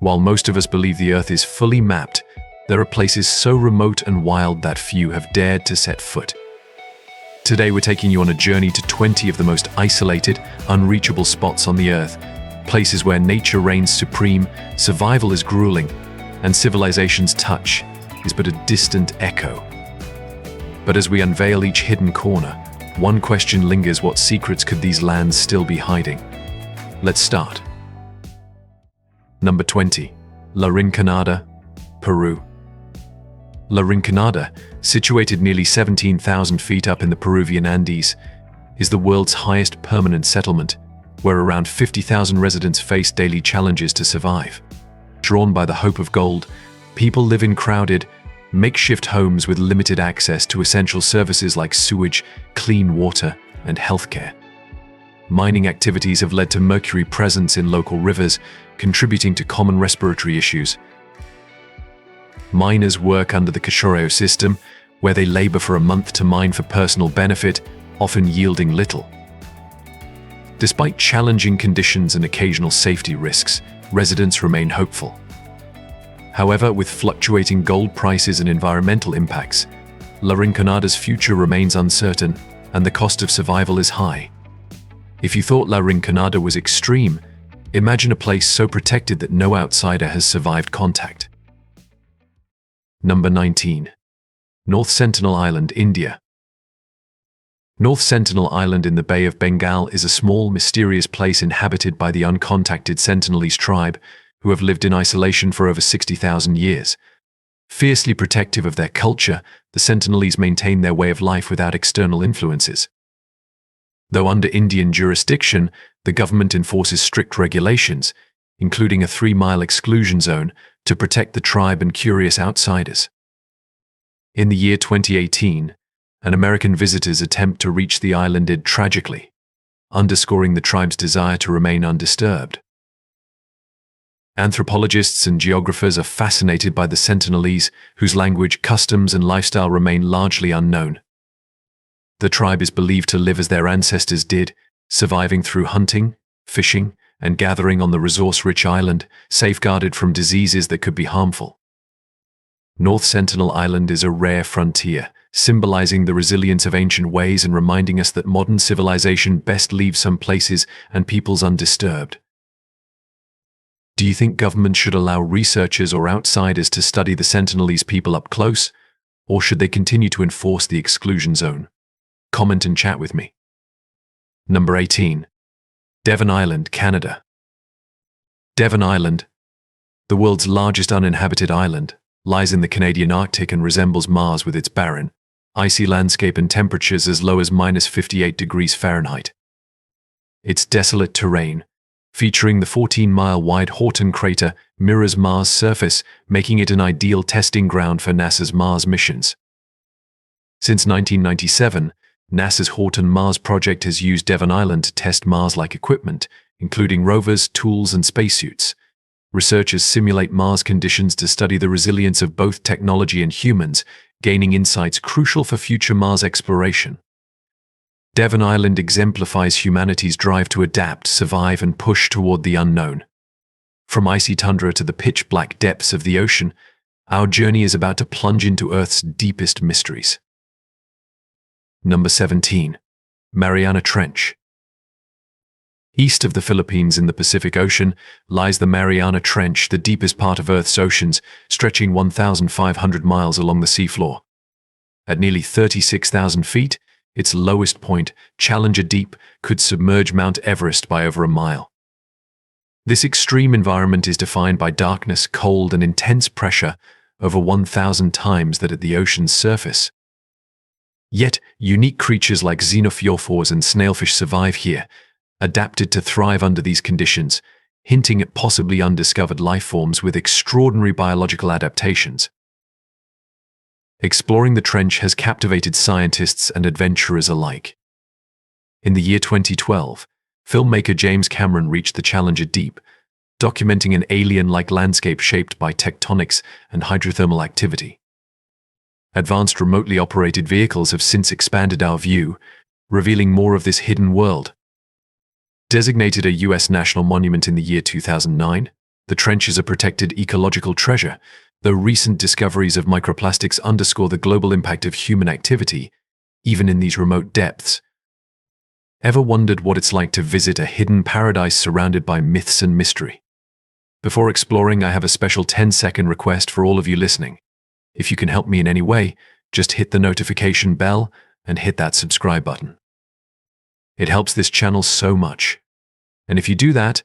While most of us believe the Earth is fully mapped, there are places so remote and wild that few have dared to set foot. Today we're taking you on a journey to 20 of the most isolated, unreachable spots on the Earth, places where nature reigns supreme, survival is grueling, and civilization's touch is but a distant echo. But as we unveil each hidden corner, one question lingers: what secrets could these lands still be hiding? Let's start. Number 20. La Rinconada, Peru. La Rinconada, situated nearly 17,000 feet up in the Peruvian Andes, is the world's highest permanent settlement, where around 50,000 residents face daily challenges to survive. Drawn by the hope of gold, people live in crowded, makeshift homes with limited access to essential services like sewage, clean water, and healthcare. Mining activities have led to mercury presence in local rivers, contributing to common respiratory issues. Miners work under the Cachorreo system, where they labor for a month to mine for personal benefit, often yielding little. Despite challenging conditions and occasional safety risks, residents remain hopeful. However, with fluctuating gold prices and environmental impacts, La Rinconada's future remains uncertain, and the cost of survival is high. If you thought La Rinconada was extreme, imagine a place so protected that no outsider has survived contact. Number 19. North Sentinel Island, India. North Sentinel Island in the Bay of Bengal is a small, mysterious place inhabited by the uncontacted Sentinelese tribe, who have lived in isolation for over 60,000 years. Fiercely protective of their culture, the Sentinelese maintain their way of life without external influences. Though under Indian jurisdiction, the government enforces strict regulations, including a 3-mile exclusion zone, to protect the tribe and curious outsiders. In the year 2018, an American visitor's attempt to reach the island ended tragically, underscoring the tribe's desire to remain undisturbed. Anthropologists and geographers are fascinated by the Sentinelese, whose language, customs, and lifestyle remain largely unknown. The tribe is believed to live as their ancestors did, surviving through hunting, fishing, and gathering on the resource-rich island, safeguarded from diseases that could be harmful. North Sentinel Island is a rare frontier, symbolizing the resilience of ancient ways and reminding us that modern civilization best leaves some places and peoples undisturbed. Do you think governments should allow researchers or outsiders to study the Sentinelese people up close, or should they continue to enforce the exclusion zone? Comment and chat with me. Number 18. Devon Island, Canada. Devon Island, the world's largest uninhabited island, lies in the Canadian Arctic and resembles Mars with its barren, icy landscape and temperatures as low as -58 degrees Fahrenheit. Its desolate terrain, featuring the 14-mile-wide Horton crater, mirrors Mars' surface, making it an ideal testing ground for NASA's Mars missions. Since 1997, NASA's Horton Mars project has used Devon Island to test Mars-like equipment, including rovers, tools, and spacesuits. Researchers simulate Mars conditions to study the resilience of both technology and humans, gaining insights crucial for future Mars exploration. Devon Island exemplifies humanity's drive to adapt, survive, and push toward the unknown. From icy tundra to the pitch-black depths of the ocean, our journey is about to plunge into Earth's deepest mysteries. Number 17. Mariana Trench. East of the Philippines in the Pacific Ocean lies the Mariana Trench, the deepest part of Earth's oceans, stretching 1,500 miles along the seafloor. At nearly 36,000 feet, its lowest point, Challenger Deep, could submerge Mount Everest by over a mile. This extreme environment is defined by darkness, cold, and intense pressure, over 1,000 times that at the ocean's surface. Yet, unique creatures like xenophyophores and snailfish survive here, adapted to thrive under these conditions, hinting at possibly undiscovered life forms with extraordinary biological adaptations. Exploring the trench has captivated scientists and adventurers alike. In the year 2012, filmmaker James Cameron reached the Challenger Deep, documenting an alien-like landscape shaped by tectonics and hydrothermal activity. Advanced remotely operated vehicles have since expanded our view, revealing more of this hidden world. Designated a U.S. National Monument in the year 2009, The trench is a protected ecological treasure, though recent discoveries of microplastics underscore the global impact of human activity, even in these remote depths. Ever wondered what it's like to visit a hidden paradise surrounded by myths and mystery? Before exploring, I have a special 10-second request for all of you listening. If you can help me in any way, just hit the notification bell and hit that subscribe button. It helps this channel so much. And if you do that,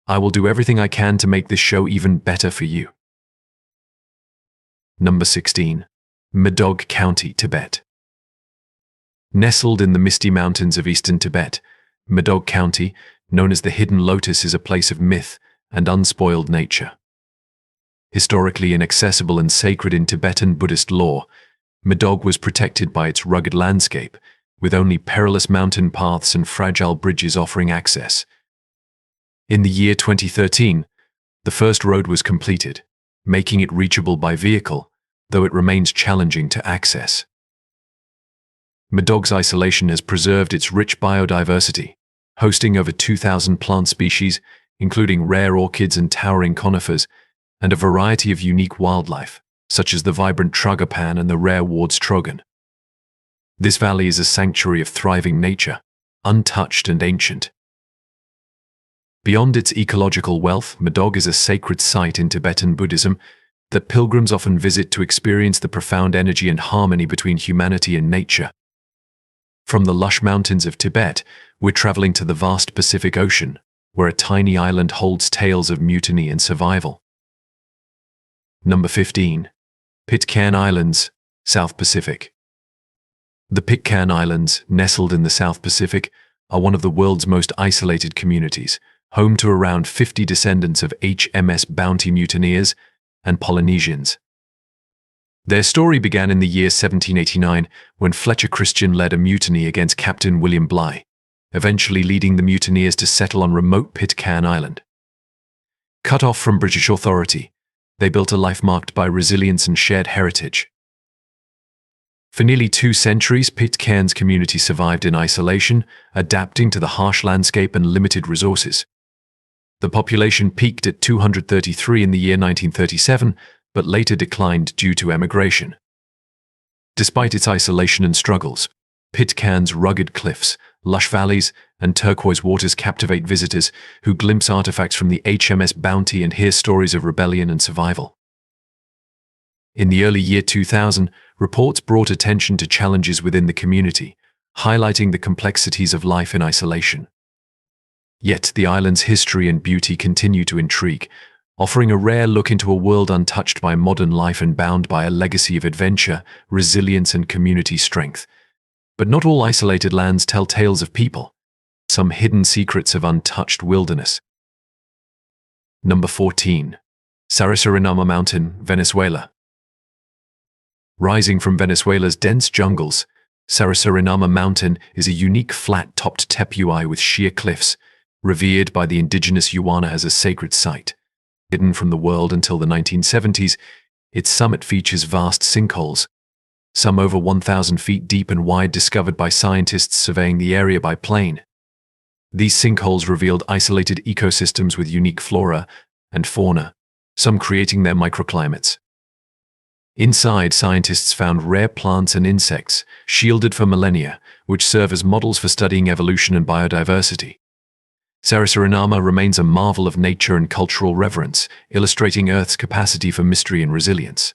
I will do everything I can to make this show even better for you. Number 16. Mêdog County, Tibet. Nestled in the misty mountains of eastern Tibet, Mêdog County, known as the Hidden Lotus, is a place of myth and unspoiled nature. Historically inaccessible and sacred in Tibetan Buddhist lore, Mêdog was protected by its rugged landscape, with only perilous mountain paths and fragile bridges offering access. In the year 2013, the first road was completed, making it reachable by vehicle, though it remains challenging to access. Mêdog's isolation has preserved its rich biodiversity, hosting over 2,000 plant species, including rare orchids and towering conifers, and a variety of unique wildlife, such as the vibrant tragapan and the rare Ward's trogon. This valley is a sanctuary of thriving nature, untouched and ancient. Beyond its ecological wealth, Mêdog is a sacred site in Tibetan Buddhism that pilgrims often visit to experience the profound energy and harmony between humanity and nature. From the lush mountains of Tibet, we're traveling to the vast Pacific Ocean, where a tiny island holds tales of mutiny and survival. Number 15. Pitcairn Islands, South Pacific. The Pitcairn Islands, nestled in the South Pacific, are one of the world's most isolated communities, home to around 50 descendants of HMS Bounty mutineers and Polynesians. Their story began in the year 1789 when Fletcher Christian led a mutiny against Captain William Bligh, eventually leading the mutineers to settle on remote Pitcairn Island. Cut off from British authority, they built a life marked by resilience and shared heritage. For nearly 2 centuries, Pitcairn's community survived in isolation, adapting to the harsh landscape and limited resources. The population peaked at 233 in the year 1937, but later declined due to emigration. Despite its isolation and struggles, Pitcairn's rugged cliffs, lush valleys, and turquoise waters captivate visitors who glimpse artifacts from the HMS Bounty and hear stories of rebellion and survival. In the early year 2000, reports brought attention to challenges within the community, highlighting the complexities of life in isolation. Yet the island's history and beauty continue to intrigue, offering a rare look into a world untouched by modern life and bound by a legacy of adventure, resilience, and community strength. But not all isolated lands tell tales of people, some hidden secrets of untouched wilderness. Number 14. Sarisarinama Mountain, Venezuela. Rising from Venezuela's dense jungles, Sarisarinama Mountain is a unique flat-topped tepuy with sheer cliffs, revered by the indigenous Yuana as a sacred site. Hidden from the world until the 1970s, its summit features vast sinkholes, some over 1,000 feet deep and wide, discovered by scientists surveying the area by plane. These sinkholes revealed isolated ecosystems with unique flora and fauna, some creating their microclimates. Inside, scientists found rare plants and insects, shielded for millennia, which serve as models for studying evolution and biodiversity. Sarisarinama remains a marvel of nature and cultural reverence, illustrating Earth's capacity for mystery and resilience.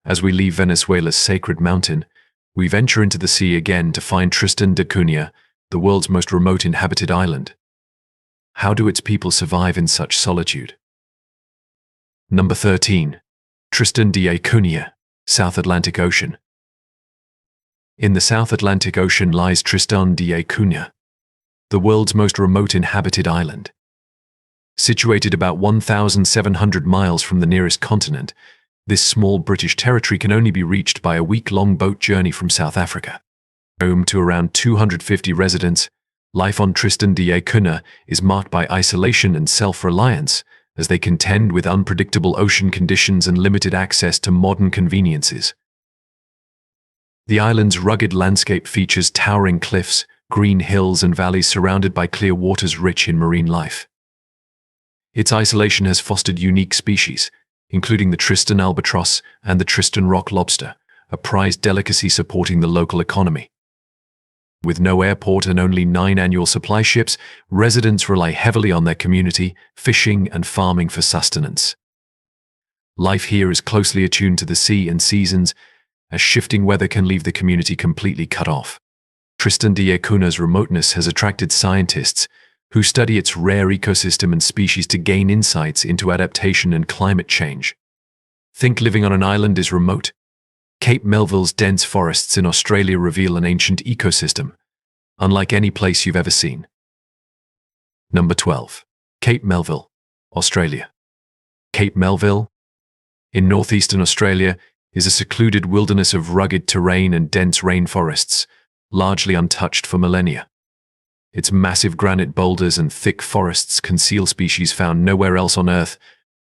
As we leave Venezuela's sacred mountain, we venture into the sea again to find Tristan de Cunha, the world's most remote inhabited island. How do its people survive in such solitude? Number 13. Tristan de Cunha, South Atlantic Ocean. In the South Atlantic Ocean lies Tristan de Cunha, the world's most remote inhabited island. Situated about 1,700 miles from the nearest continent, this small British territory can only be reached by a week-long boat journey from South Africa. Home to around 250 residents, life on Tristan de Cunha is marked by isolation and self-reliance, as they contend with unpredictable ocean conditions and limited access to modern conveniences. The island's rugged landscape features towering cliffs, green hills, and valleys surrounded by clear waters rich in marine life. Its isolation has fostered unique species, including the Tristan albatross and the Tristan rock lobster, a prized delicacy supporting the local economy. With no airport and only 9 annual supply ships, residents rely heavily on their community, fishing and farming for sustenance. Life here is closely attuned to the sea and seasons, as shifting weather can leave the community completely cut off. Tristan da Cunha's remoteness has attracted scientists who study its rare ecosystem and species to gain insights into adaptation and climate change. Think living on an island is remote? Cape Melville's dense forests in Australia reveal an ancient ecosystem, unlike any place you've ever seen. Number 12. Cape Melville, Australia. Cape Melville, in northeastern Australia, is a secluded wilderness of rugged terrain and dense rainforests, largely untouched for millennia. Its massive granite boulders and thick forests conceal species found nowhere else on Earth,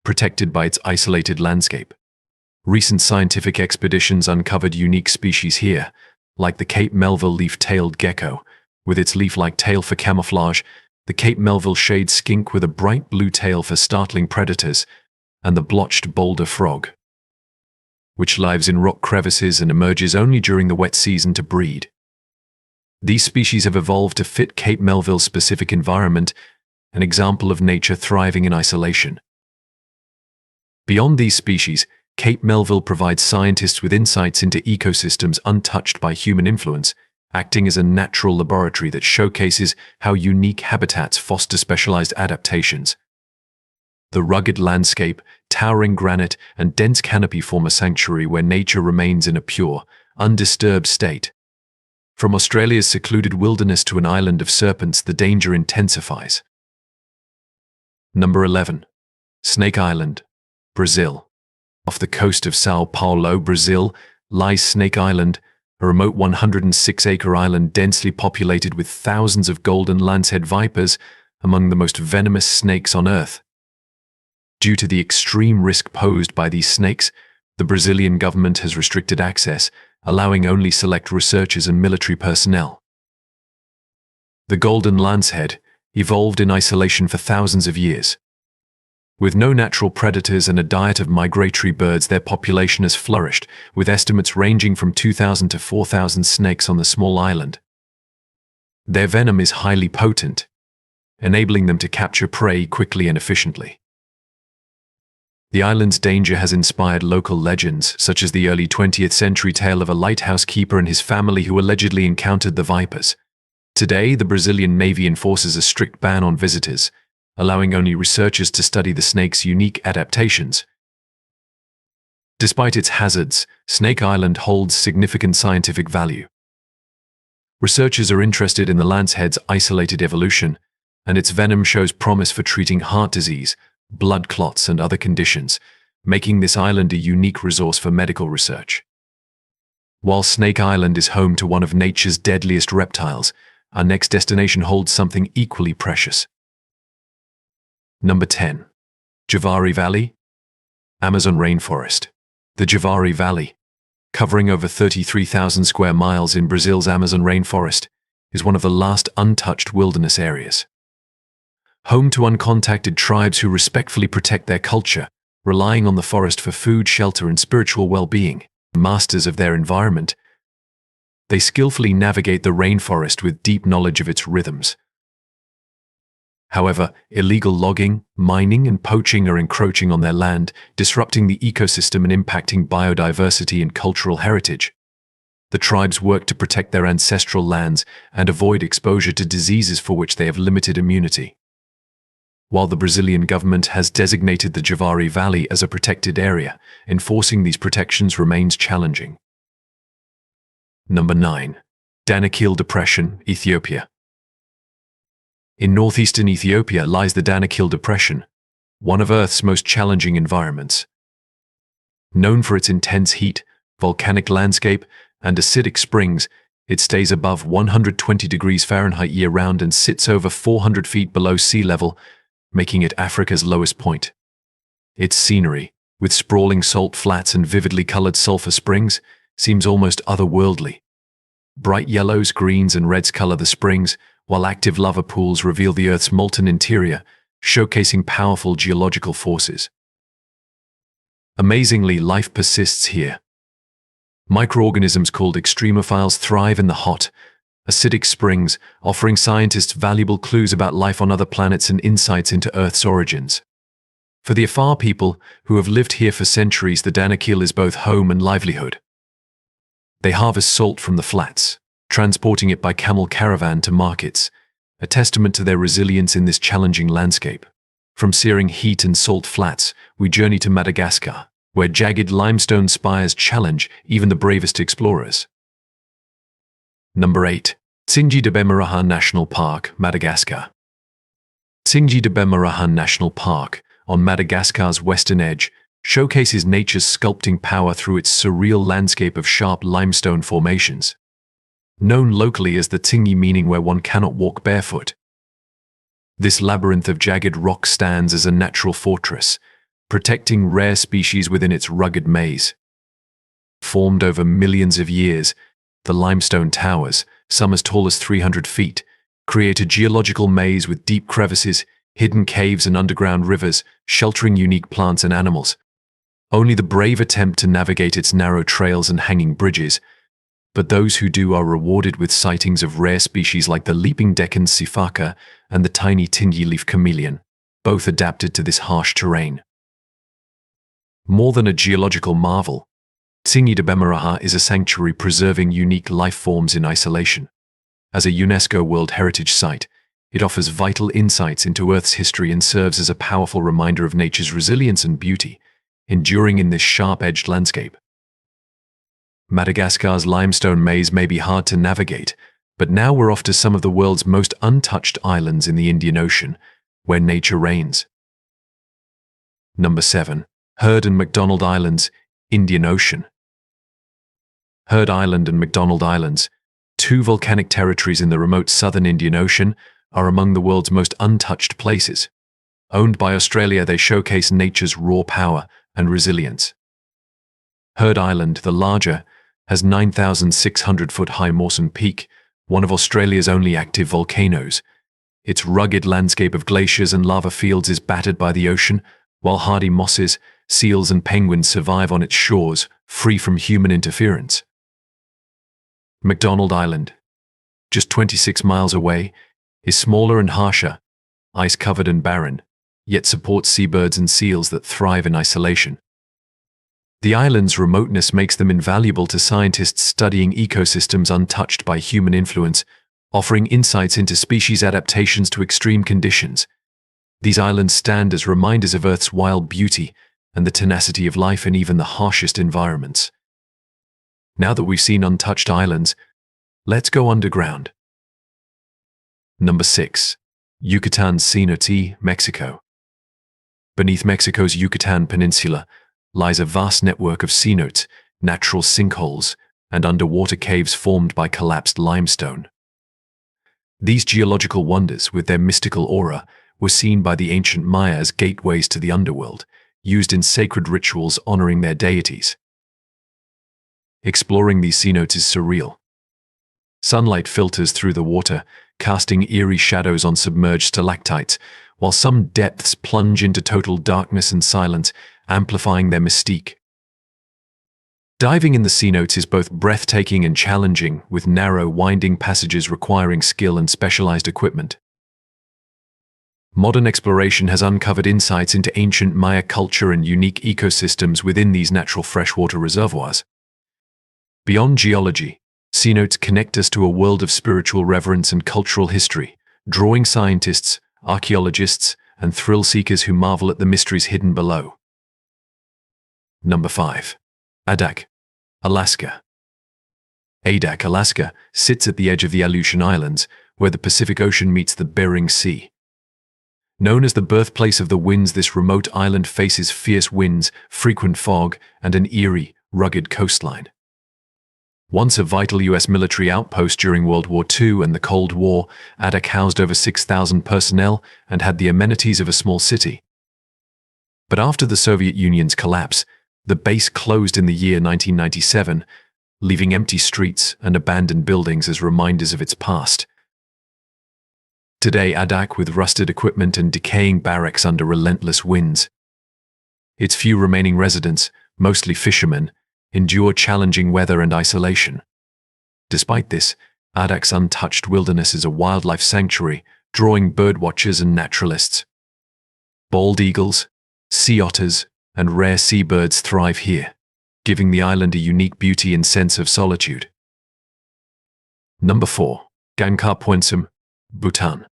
protected by its isolated landscape. Recent scientific expeditions uncovered unique species here, like the Cape Melville leaf-tailed gecko. With its leaf-like tail for camouflage, the Cape Melville shade skink with a bright blue tail for startling predators, and the blotched boulder frog, which lives in rock crevices and emerges only during the wet season to breed. These species have evolved to fit Cape Melville's specific environment, an example of nature thriving in isolation. Beyond these species, Cape Melville provides scientists with insights into ecosystems untouched by human influence, acting as a natural laboratory that showcases how unique habitats foster specialized adaptations. The rugged landscape, towering granite, and dense canopy form a sanctuary where nature remains in a pure, undisturbed state. From Australia's secluded wilderness to an island of serpents, the danger intensifies. Number 11. Snake Island, Brazil. Off the coast of São Paulo, Brazil, lies Snake Island, a remote 106-acre island densely populated with thousands of golden lancehead vipers, among the most venomous snakes on Earth. Due to the extreme risk posed by these snakes, the Brazilian government has restricted access, allowing only select researchers and military personnel. The golden lancehead evolved in isolation for thousands of years. With no natural predators and a diet of migratory birds, their population has flourished, with estimates ranging from 2,000 to 4,000 snakes on the small island. Their venom is highly potent, enabling them to capture prey quickly and efficiently. The island's danger has inspired local legends, such as the early 20th century tale of a lighthouse keeper and his family who allegedly encountered the vipers. Today, the Brazilian Navy enforces a strict ban on visitors, allowing only researchers to study the snake's unique adaptations. Despite its hazards, Snake Island holds significant scientific value. Researchers are interested in the lancehead's isolated evolution, and its venom shows promise for treating heart disease, blood clots, and other conditions, making this island a unique resource for medical research. While Snake Island is home to one of nature's deadliest reptiles, our next destination holds something equally precious. Number 10. Javari Valley, Amazon Rainforest. The Javari Valley, covering over 33,000 square miles in Brazil's Amazon rainforest, is one of the last untouched wilderness areas. Home to uncontacted tribes who respectfully protect their culture, relying on the forest for food, shelter, and spiritual well-being. Masters of their environment, they skillfully navigate the rainforest with deep knowledge of its rhythms. However, illegal logging, mining, and poaching are encroaching on their land, disrupting the ecosystem and impacting biodiversity and cultural heritage. The tribes work to protect their ancestral lands and avoid exposure to diseases for which they have limited immunity. While the Brazilian government has designated the Javari Valley as a protected area, enforcing these protections remains challenging. Number 9. Danakil Depression, Ethiopia. In northeastern Ethiopia lies the Danakil Depression, one of Earth's most challenging environments. Known for its intense heat, volcanic landscape, and acidic springs, it stays above 120 degrees Fahrenheit year-round and sits over 400 feet below sea level, making it Africa's lowest point. Its scenery, with sprawling salt flats and vividly colored sulfur springs, seems almost otherworldly. Bright yellows, greens, and reds color the springs, while active lava pools reveal the Earth's molten interior, showcasing powerful geological forces. Amazingly, life persists here. Microorganisms called extremophiles thrive in the hot, acidic springs, offering scientists valuable clues about life on other planets and insights into Earth's origins. For the Afar people, who have lived here for centuries, the Danakil is both home and livelihood. They harvest salt from the flats, transporting it by camel caravan to markets, a testament to their resilience in this challenging landscape. From searing heat and salt flats, we journey to Madagascar, where jagged limestone spires challenge even the bravest explorers. Number 8. Tsingy de Bemaraha National Park, Madagascar. Tsingy de Bemaraha National Park, on Madagascar's western edge, showcases nature's sculpting power through its surreal landscape of sharp limestone formations. Known locally as the Tsingy, meaning where one cannot walk barefoot. This labyrinth of jagged rock stands as a natural fortress, protecting rare species within its rugged maze. Formed over millions of years, the limestone towers, some as tall as 300 feet, create a geological maze with deep crevices, hidden caves and underground rivers, sheltering unique plants and animals. Only the brave attempt to navigate its narrow trails and hanging bridges, but those who do are rewarded with sightings of rare species like the leaping Deccan sifaka and the tiny Tsingy leaf chameleon, both adapted to this harsh terrain. More than a geological marvel, Tsingy de Bemaraha is a sanctuary preserving unique life forms in isolation. As a UNESCO World Heritage Site, it offers vital insights into Earth's history and serves as a powerful reminder of nature's resilience and beauty, enduring in this sharp-edged landscape. Madagascar's limestone maze may be hard to navigate, but now we're off to some of the world's most untouched islands in the Indian Ocean, where nature reigns. Number 7. Heard and McDonald Islands, Indian Ocean. Heard Island and McDonald Islands, two volcanic territories in the remote southern Indian Ocean, are among the world's most untouched places. Owned by Australia, they showcase nature's raw power and resilience. Heard Island, the larger, has 9,600-foot-high Mawson Peak, one of Australia's only active volcanoes. Its rugged landscape of glaciers and lava fields is battered by the ocean, while hardy mosses, seals and penguins survive on its shores, free from human interference. McDonald Island, just 26 miles away, is smaller and harsher, ice-covered and barren, yet supports seabirds and seals that thrive in isolation. The island's remoteness makes them invaluable to scientists studying ecosystems untouched by human influence, offering insights into species adaptations to extreme conditions. These islands stand as reminders of Earth's wild beauty and the tenacity of life in even the harshest environments. Now that we've seen untouched islands, let's go underground. Number 6. Yucatan Cenotes, Mexico. Beneath Mexico's Yucatan Peninsula lies a vast network of cenotes, natural sinkholes, and underwater caves formed by collapsed limestone. These geological wonders, with their mystical aura, were seen by the ancient Maya as gateways to the underworld, used in sacred rituals honoring their deities. Exploring these cenotes is surreal. Sunlight filters through the water, casting eerie shadows on submerged stalactites, while some depths plunge into total darkness and silence, amplifying their mystique. Diving in the cenotes is both breathtaking and challenging, with narrow, winding passages requiring skill and specialized equipment. Modern exploration has uncovered insights into ancient Maya culture and unique ecosystems within these natural freshwater reservoirs. Beyond geology, cenotes connect us to a world of spiritual reverence and cultural history, drawing scientists, archaeologists, and thrill-seekers who marvel at the mysteries hidden below. Number 5. Adak, Alaska. Adak, Alaska, sits at the edge of the Aleutian Islands, where the Pacific Ocean meets the Bering Sea. Known as the birthplace of the winds, this remote island faces fierce winds, frequent fog, and an eerie, rugged coastline. Once a vital U.S. military outpost during World War II and the Cold War, Adak housed over 6,000 personnel and had the amenities of a small city. But after the Soviet Union's collapse, the base closed in the year 1997, leaving empty streets and abandoned buildings as reminders of its past. Today, Adak with rusted equipment and decaying barracks under relentless winds. Its few remaining residents, mostly fishermen, endure challenging weather and isolation. Despite this, Adak's untouched wilderness is a wildlife sanctuary, drawing birdwatchers and naturalists. Bald eagles, sea otters, and rare seabirds thrive here, giving the island a unique beauty and sense of solitude. Number 4. Gangkhar Poinsam, Bhutan.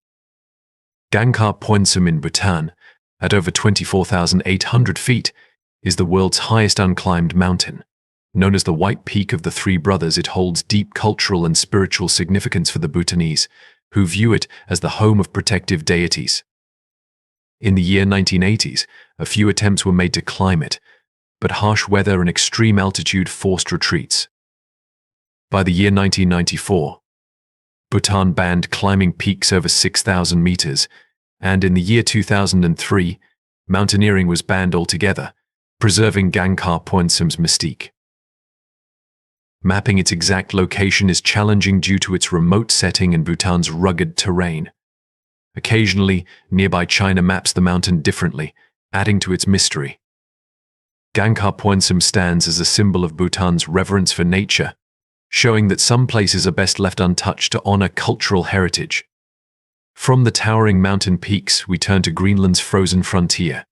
Gangkhar Poinsam in Bhutan, at over 24,800 feet, is the world's highest unclimbed mountain. Known as the White Peak of the Three Brothers, it holds deep cultural and spiritual significance for the Bhutanese, who view it as the home of protective deities. In the year 1980s, a few attempts were made to climb it, but harsh weather and extreme altitude forced retreats. By the year 1994, Bhutan banned climbing peaks over 6,000 meters, and in the year 2003, mountaineering was banned altogether, preserving Gangkhar Poinsam's mystique. Mapping its exact location is challenging due to its remote setting and Bhutan's rugged terrain. Occasionally, nearby China maps the mountain differently, adding to its mystery. Gangkhar Poinsam stands as a symbol of Bhutan's reverence for nature, showing that some places are best left untouched to honor cultural heritage. From the towering mountain peaks, we turn to Greenland's frozen frontier,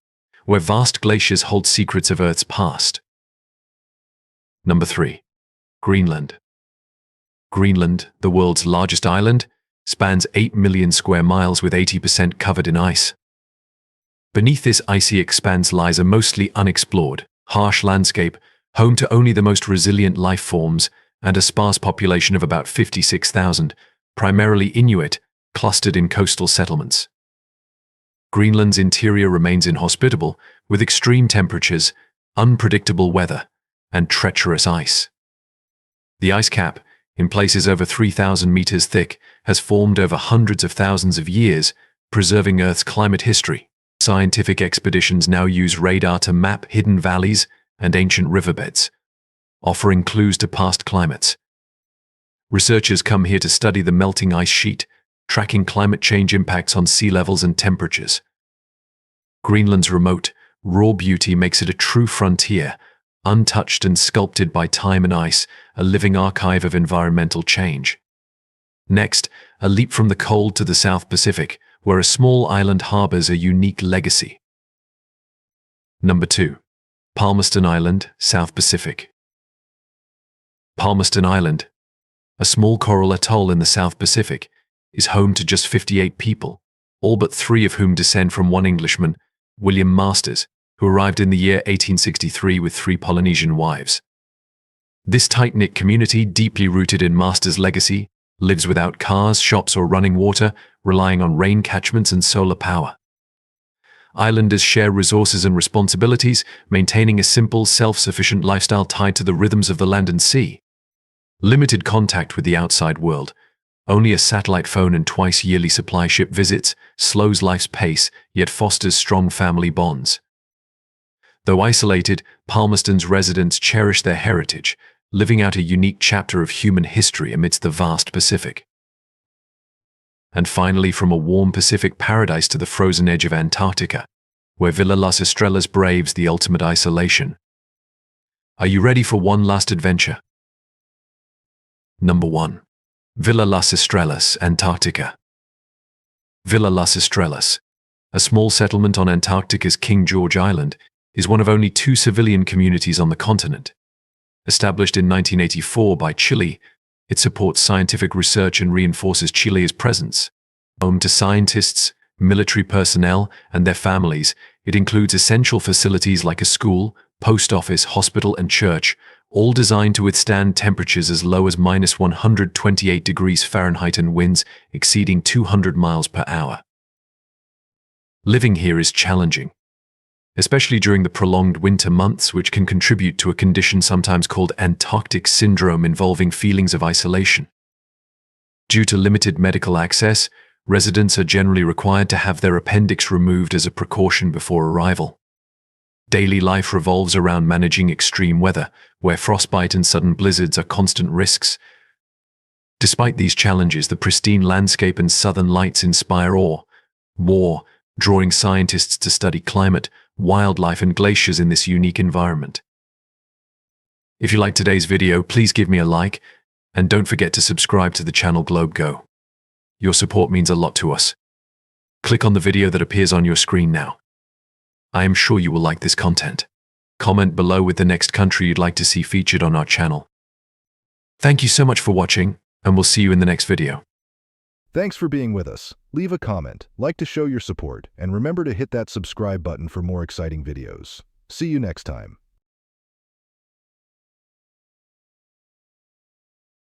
where vast glaciers hold secrets of Earth's past. Number 3. Greenland. Greenland, the world's largest island, spans 8 million square miles with 80% covered in ice. Beneath this icy expanse lies a mostly unexplored, harsh landscape, home to only the most resilient life forms and a sparse population of about 56,000, primarily Inuit, clustered in coastal settlements. Greenland's interior remains inhospitable, with extreme temperatures, unpredictable weather, and treacherous ice. The ice cap, in places over 3,000 meters thick, has formed over hundreds of thousands of years, preserving Earth's climate history. Scientific expeditions now use radar to map hidden valleys and ancient riverbeds, offering clues to past climates. Researchers come here to study the melting ice sheet, tracking climate change impacts on sea levels and temperatures. Greenland's remote, raw beauty makes it a true frontier, untouched and sculpted by time and ice, a living archive of environmental change. Next, a leap from the cold to the South Pacific, where a small island harbors a unique legacy. Number 2. Palmerston Island, South Pacific. Palmerston Island, a small coral atoll in the South Pacific, is home to just 58 people, all but 3 of whom descend from one Englishman, William Masters, who arrived in the year 1863 with 3 Polynesian wives. This tight-knit community, deeply rooted in Masters' legacy, lives without cars, shops, or running water, relying on rain catchments and solar power. Islanders share resources and responsibilities, maintaining a simple, self-sufficient lifestyle tied to the rhythms of the land and sea. Limited contact with the outside world, only a satellite phone and twice-yearly supply ship visits, slows life's pace, yet fosters strong family bonds. Though isolated, Palmerston's residents cherish their heritage, living out a unique chapter of human history amidst the vast Pacific. And finally, from a warm Pacific paradise to the frozen edge of Antarctica, where Villa Las Estrellas braves the ultimate isolation. Are you ready for one last adventure? Number 1. Villa Las Estrellas, Antarctica. Villa Las Estrellas, a small settlement on Antarctica's King George Island, is one of only 2 civilian communities on the continent. Established in 1984 by Chile, it supports scientific research and reinforces Chile's presence. Home to scientists, military personnel, and their families, it includes essential facilities like a school, post office, hospital, and church, all designed to withstand temperatures as low as -128 degrees Fahrenheit and winds exceeding 200 miles per hour. Living here is challenging, especially during the prolonged winter months, which can contribute to a condition sometimes called Antarctic syndrome involving feelings of isolation. Due to limited medical access, residents are generally required to have their appendix removed as a precaution before arrival. Daily life revolves around managing extreme weather, where frostbite and sudden blizzards are constant risks. Despite these challenges, the pristine landscape and southern lights inspire awe, drawing scientists to study climate, wildlife, and glaciers in this unique environment. If you liked today's video, please give me a like, and don't forget to subscribe to the channel GlobeGo. Your support means a lot to us. Click on the video that appears on your screen now. I am sure you will like this content. Comment below with the next country you'd like to see featured on our channel. Thank you so much for watching, and we'll see you in the next video. Thanks for being with us. Leave a comment, like to show your support, and remember to hit that subscribe button for more exciting videos. See you next time.